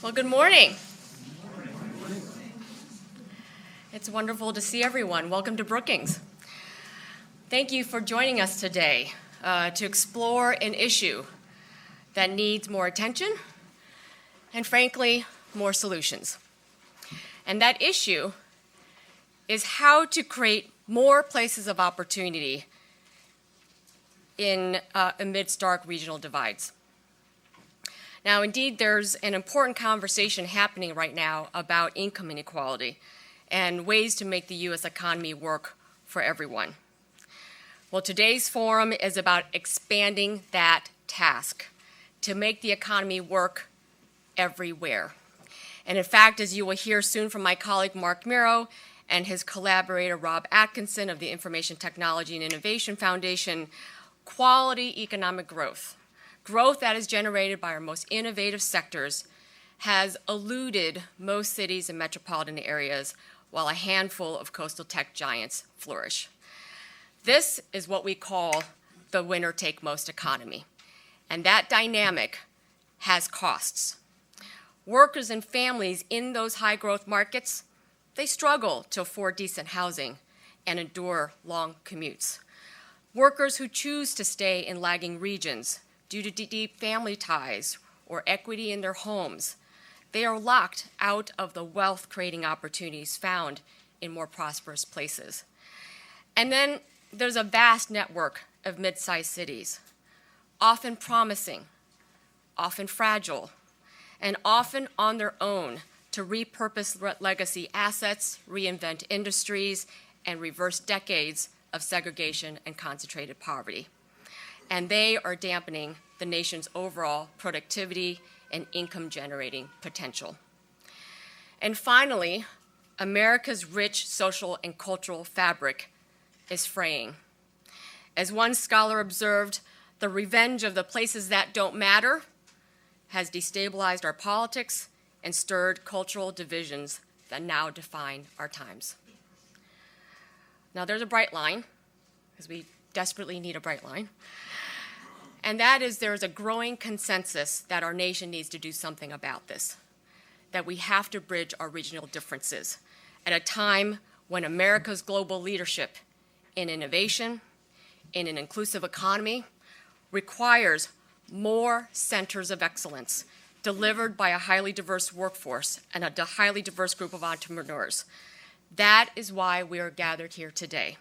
Well, good morning. It's wonderful to see everyone. Welcome to Brookings. Thank you for joining us today to explore an issue that needs more attention and, frankly, more solutions. And that issue is how to create more places of opportunity amidst stark regional divides. Now, indeed, there's an important conversation happening right now about income inequality and ways to make the U.S. economy work for everyone. Well, today's forum is about expanding that task to make the economy work everywhere. And in fact, as you will hear soon from my colleague Marc Mero and his collaborator Rob Atkinson of the Information Technology and Innovation Foundation, quality economic growth that is generated by our most innovative sectors has eluded most cities and metropolitan areas while a handful of coastal tech giants flourish. This is what we call the winner-take-most economy, and that dynamic has costs. Workers and families in those high-growth markets, they struggle to afford decent housing and endure long commutes. Workers who choose to stay in lagging regions due to deep family ties or equity in their homes, they are locked out of the wealth-creating opportunities found in more prosperous places. And then there's a vast network of mid-sized cities, often promising, often fragile, and often on their own to repurpose legacy assets, reinvent industries, and reverse decades of segregation and concentrated poverty. And they are dampening the nation's overall productivity and income-generating potential. And finally, America's rich social and cultural fabric is fraying. As one scholar observed, the revenge of the places that don't matter has destabilized our politics and stirred cultural divisions that now define our times. Now, there's a bright line, because we desperately need a bright line, and that is there is a growing consensus that our nation needs to do something about this, that we have to bridge our regional differences at a time when America's global leadership in innovation, in an inclusive economy, requires more centers of excellence delivered by a highly diverse workforce and a highly diverse group of entrepreneurs. That is why we are gathered here today,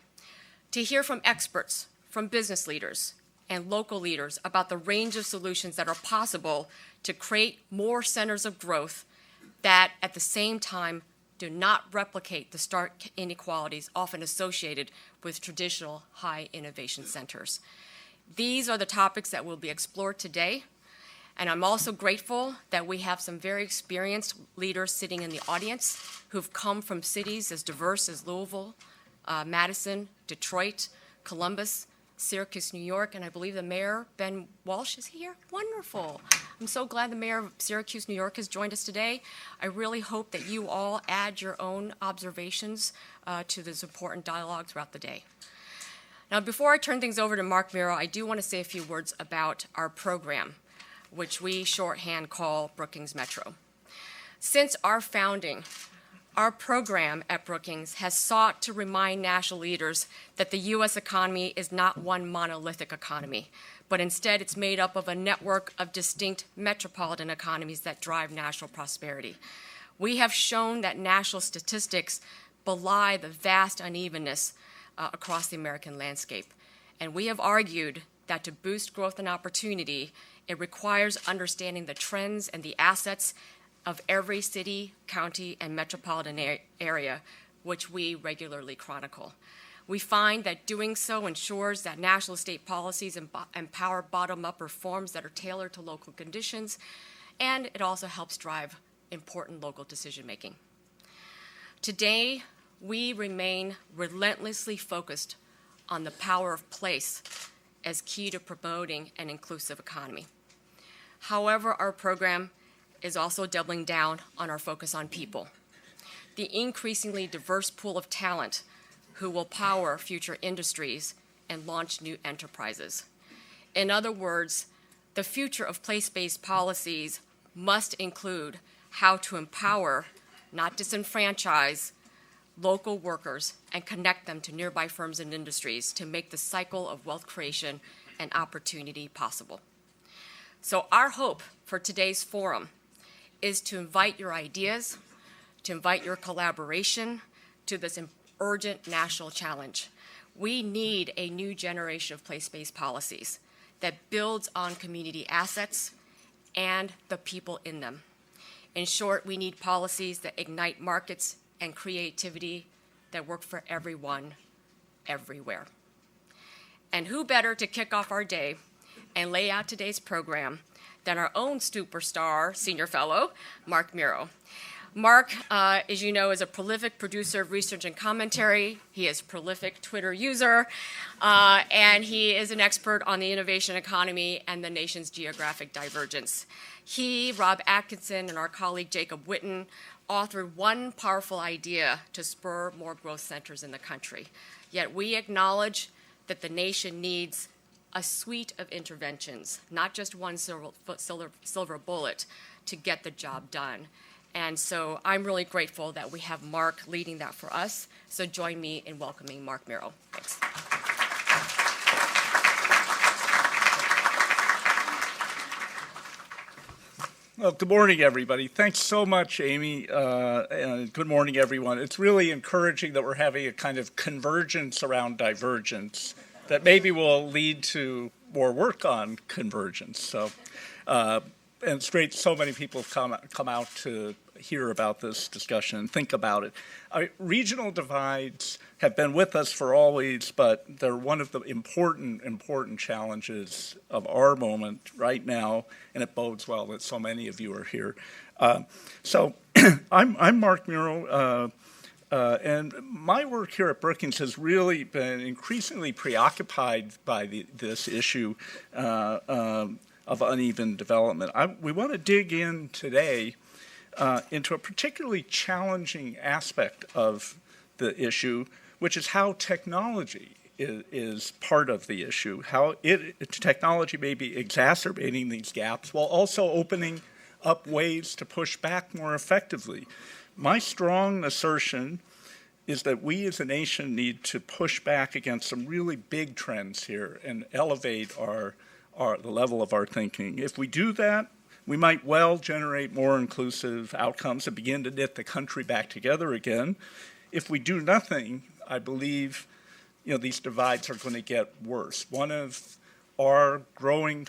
to hear from experts, from business leaders, and local leaders about the range of solutions that are possible to create more centers of growth that, at the same time, do not replicate the stark inequalities often associated with traditional high innovation centers. These are the topics that will be explored today, and I'm also grateful that we have some very experienced leaders sitting in the audience who've come from cities as diverse as Louisville, Madison, Detroit, Columbus, Syracuse, New York, and I believe the mayor, Ben Walsh, is here? Wonderful. I'm so glad the mayor of Syracuse, New York has joined us today. I really hope that you all add your own observations to this important dialogue throughout the day. Now, before I turn things over to Marc Mero, I do want to say a few words about our program, which we shorthand call Brookings Metro. Since our founding, our program at Brookings has sought to remind national leaders that the U.S. economy is not one monolithic economy, but instead it's made up of a network of distinct metropolitan economies that drive national prosperity. We have shown that national statistics belie the vast unevenness across the American landscape, and we have argued that to boost growth and opportunity, it requires understanding the trends and the assets of every city, county, and metropolitan area, which we regularly chronicle. We find that doing so ensures that national state policies empower bottom-up reforms that are tailored to local conditions, and it also helps drive important local decision-making. Today, we remain relentlessly focused on the power of place as key to promoting an inclusive economy. However, our program is also doubling down on our focus on people, the increasingly diverse pool of talent who will power future industries and launch new enterprises. In other words, the future of place-based policies must include how to empower, not disenfranchise, local workers and connect them to nearby firms and industries to make the cycle of wealth creation and opportunity possible. So our hope for today's forum is to invite your ideas, to invite your collaboration to this urgent national challenge. We need a new generation of place-based policies that builds on community assets and the people in them. In short, we need policies that ignite markets and creativity that work for everyone, everywhere. And who better to kick off our day and lay out today's program than our own superstar senior fellow, Marc Mero. Marc, as you know, is a prolific producer of research and commentary. He is a prolific Twitter user, and he is an expert on the innovation economy and the nation's geographic divergence. He, Rob Atkinson, and our colleague Jacob Witten authored one powerful idea to spur more growth centers in the country. Yet we acknowledge that the nation needs a suite of interventions, not just one silver bullet to get the job done. And so I'm really grateful that we have Marc leading that for us. So join me in welcoming Marc Mero. Thanks. Well, good morning, everybody. Thanks so much, Amy, and good morning, everyone. It's really encouraging that we're having a kind of convergence around divergence that maybe will lead to more work on convergence. So, and it's great so many people have come out to hear about this discussion and think about it. Regional divides have been with us for always, but they're one of the important challenges of our moment right now, and it bodes well that so many of you are here. So I'm Marc Mero, and my work here at Brookings has really been increasingly preoccupied by this issue of uneven development. We want to dig in today into a particularly challenging aspect of the issue, which is how technology is part of the issue, how technology may be exacerbating these gaps while also opening up ways to push back more effectively. My strong assertion is that we as a nation need to push back against some really big trends here and elevate the level of our thinking. If we do that, we might well generate more inclusive outcomes and begin to knit the country back together again. If we do nothing, I believe these divides are going to get worse. One of our growing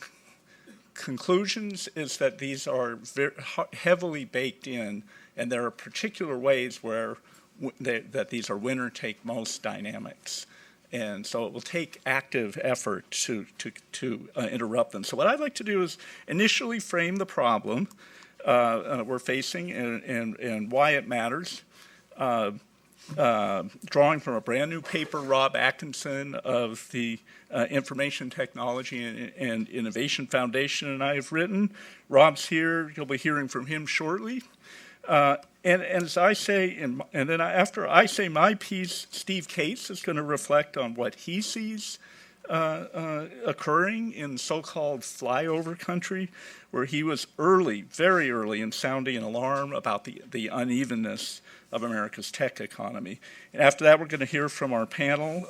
conclusions is that these are very heavily baked in, and there are particular ways where that these are winner-take-most dynamics. And so it will take active effort to interrupt them. So what I'd like to do is initially frame the problem we're facing and why it matters, drawing from a brand new paper Rob Atkinson of the Information Technology and Innovation Foundation and I have written. Rob's here. You'll be hearing from him shortly. And as I say, and then after I say my piece, Steve Case is going to reflect on what he sees occurring in so-called flyover country, where he was very early in sounding an alarm about the unevenness of America's tech economy. And after that, we're going to hear from our panel,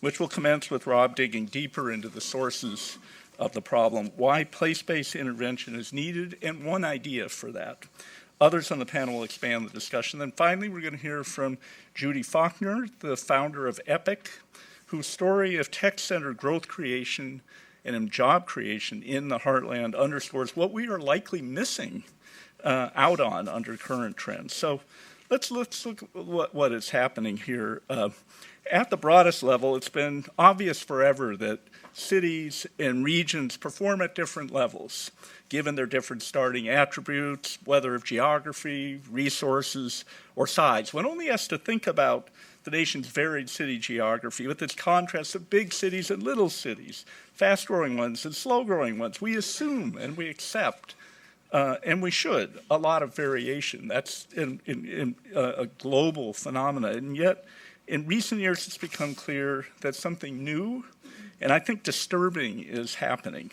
which will commence with Rob digging deeper into the sources of the problem, why place-based intervention is needed, and one idea for that. Others on the panel will expand the discussion. Then finally, we're going to hear from Judy Faulkner, the founder of EPIC, whose story of tech-centered growth creation and job creation in the heartland underscores what we are likely missing out on under current trends. So let's look at what is happening here. At the broadest level, it's been obvious forever that cities and regions perform at different levels, given their different starting attributes, whether of geography, resources, or size. One only has to think about the nation's varied city geography with its contrast of big cities and little cities, fast-growing ones and slow-growing ones. We assume and we accept, and we should, a lot of variation. That's in a global phenomenon. And yet, in recent years, it's become clear that something new and I think disturbing is happening.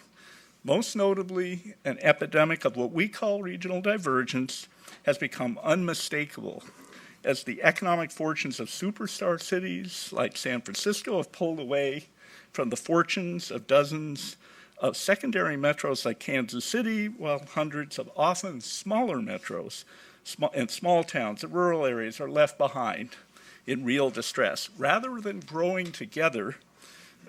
Most notably, an epidemic of what we call regional divergence has become unmistakable as the economic fortunes of superstar cities like San Francisco have pulled away from the fortunes of dozens of secondary metros like Kansas City, while hundreds of often smaller metros and small towns and rural areas are left behind in real distress. Rather than growing together,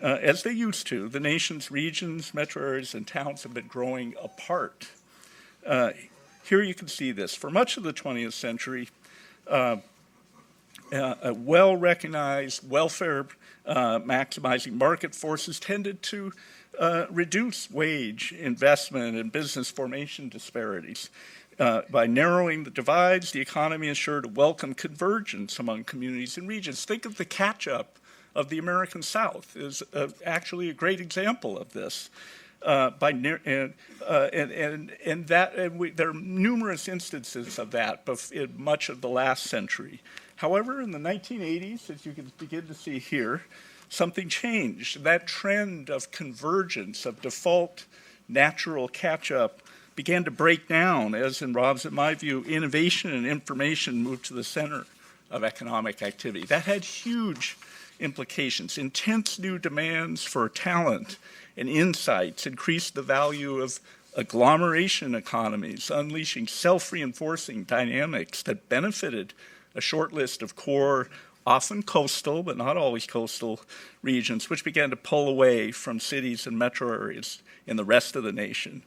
as they used to, the nation's regions, metro areas, and towns have been growing apart. Here you can see this. For much of the 20th century, a well-recognized welfare maximizing market forces tended to reduce wage, investment, and business formation disparities. By narrowing the divides, the economy ensured a welcome convergence among communities and regions. Think of the catch-up of the American South is actually a great example of this. There are numerous instances of that in much of the last century. However, in the 1980s, as you can begin to see here, something changed. That trend of convergence, of default natural catch-up, began to break down as, in Rob's, in my view, innovation and information moved to the center of economic activity. That had huge implications. Intense new demands for talent and insights increased the value of agglomeration economies, unleashing self-reinforcing dynamics that benefited a short list of core, often coastal, but not always coastal, regions, which began to pull away from cities and metro areas in the rest of the nation.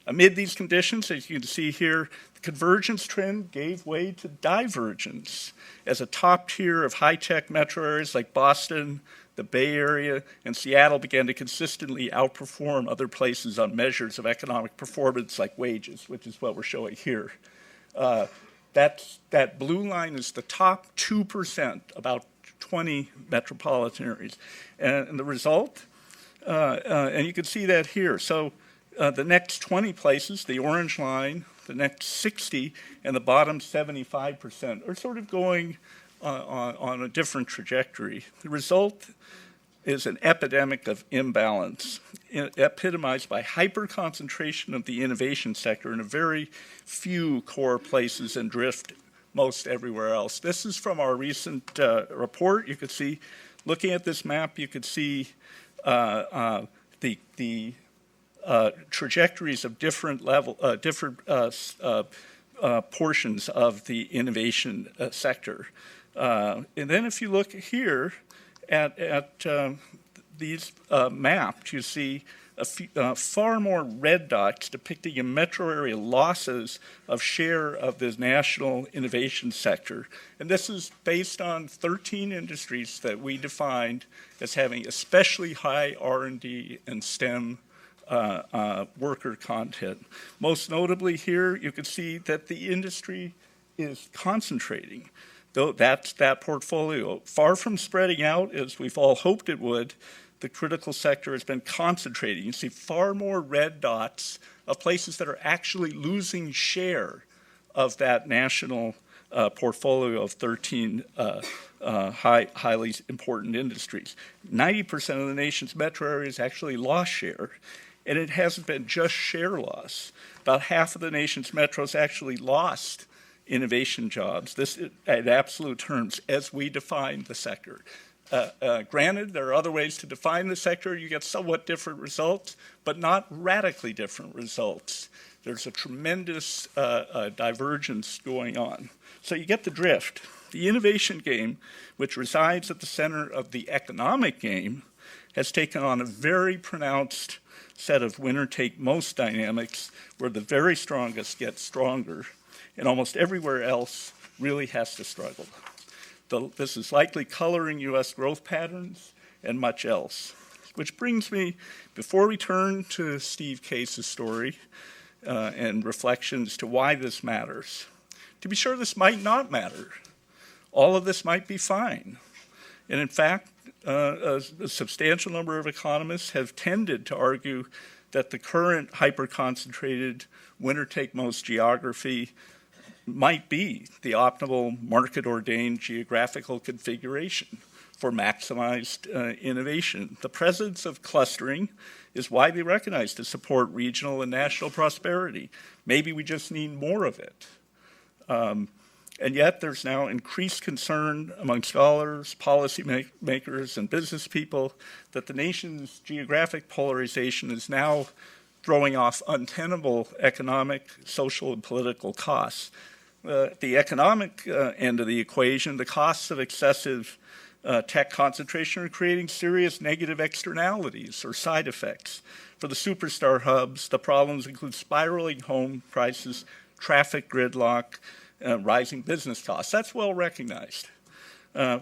Amid these conditions, as you can see here, the convergence trend gave way to divergence as a top tier of high-tech metro areas like Boston, the Bay Area, and Seattle began to consistently outperform other places on measures of economic performance like wages, which is what we're showing here. That blue line is the top 2%, about 20 metropolitan areas. And the result, and you can see that here. So the next 20 places, the orange line, the next 60, and the bottom 75% are sort of going on a different trajectory. The result is an epidemic of imbalance, epitomized by hyper-concentration of the innovation sector in a very few core places and drift most everywhere else. This is from our recent report. You could see, looking at this map, you could see the trajectories of different portions of the innovation sector. And then if you look here at these maps, you see far more red dots depicting in metro area losses of share of the national innovation sector. And this is based on 13 industries that we defined as having especially high R&D and STEM worker content. Most notably here, you can see that the industry is concentrating. Though that's that portfolio. Far from spreading out, as we've all hoped it would, the critical sector has been concentrating. You see far more red dots of places that are actually losing share of that national portfolio of 13 highly important industries. 90% of the nation's metro areas actually lost share, and it hasn't been just share loss. About half of the nation's metros actually lost innovation jobs, this in absolute terms, as we define the sector. Granted, there are other ways to define the sector. You get somewhat different results, but not radically different results. There's a tremendous divergence going on. So you get the drift. The innovation game, which resides at the center of the economic game, has taken on a very pronounced set of winner-take-most dynamics where the very strongest get stronger, and almost everywhere else really has to struggle. This is likely coloring U.S. growth patterns and much else. Which brings me, before we turn to Steve Case's story and reflections to why this matters, to be sure this might not matter. All of this might be fine. And in fact, a substantial number of economists have tended to argue that the current hyper-concentrated winner-take-most geography might be the optimal market-ordained geographical configuration for maximized innovation. The presence of clustering is widely recognized to support regional and national prosperity. Maybe we just need more of it. And yet there's now increased concern among scholars, policymakers, and business people that the nation's geographic polarization is now throwing off untenable economic, social, and political costs. The economic end of the equation, the costs of excessive tech concentration are creating serious negative externalities or side effects. For the superstar hubs, the problems include spiraling home prices, traffic gridlock, rising business costs. That's well recognized. For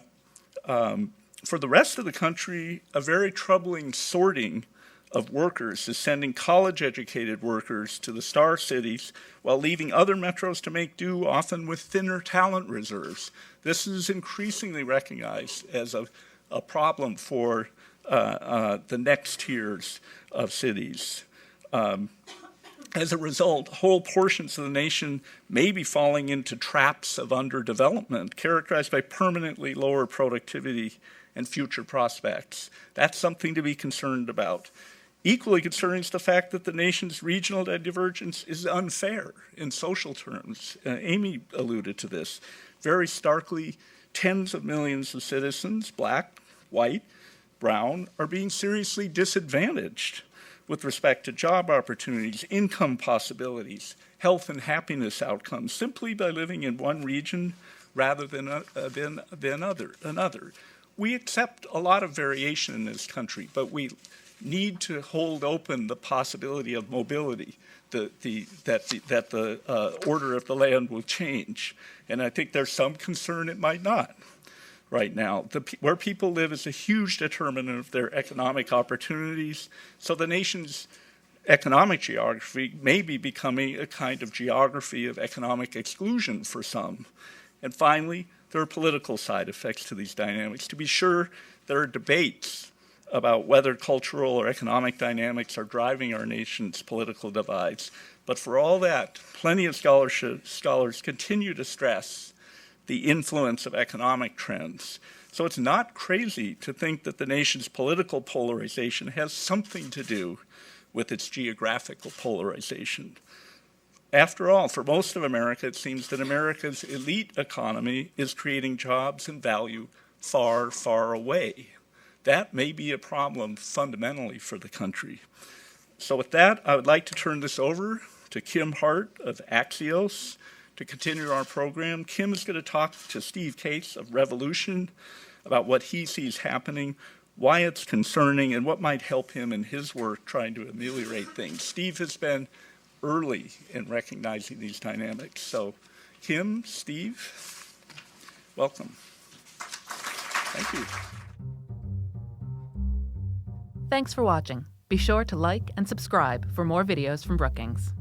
the rest of the country, a very troubling sorting of workers is sending college-educated workers to the star cities while leaving other metros to make do, often with thinner talent reserves. This is increasingly recognized as a problem for the next tiers of cities. As a result, whole portions of the nation may be falling into traps of underdevelopment, characterized by permanently lower productivity and future prospects. That's something to be concerned about. Equally concerning is the fact that the nation's regional divergence is unfair in social terms. Amy alluded to this. Very starkly, tens of millions of citizens, black, white, brown, are being seriously disadvantaged with respect to job opportunities, income possibilities, health and happiness outcomes, simply by living in one region rather than another. We accept a lot of variation in this country, but we need to hold open the possibility of mobility, that the order of the land will change. And I think there's some concern it might not right now. Where people live is a huge determinant of their economic opportunities. So the nation's economic geography may be becoming a kind of geography of economic exclusion for some. And finally, there are political side effects to these dynamics. To be sure, there are debates about whether cultural or economic dynamics are driving our nation's political divides. But for all that, plenty of scholars continue to stress the influence of economic trends. So it's not crazy to think that the nation's political polarization has something to do with its geographical polarization. After all, for most of America, it seems that America's elite economy is creating jobs and value far, far away. That may be a problem fundamentally for the country. So with that, I would like to turn this over to Kim Hart of Axios to continue our program. Kim is going to talk to Steve Case of Revolution about what he sees happening, why it's concerning, and what might help him in his work trying to ameliorate things. Steve has been early in recognizing these dynamics. So Kim, Steve, welcome. Thank you. Thanks for watching. Be sure to like and subscribe for more videos from Brookings.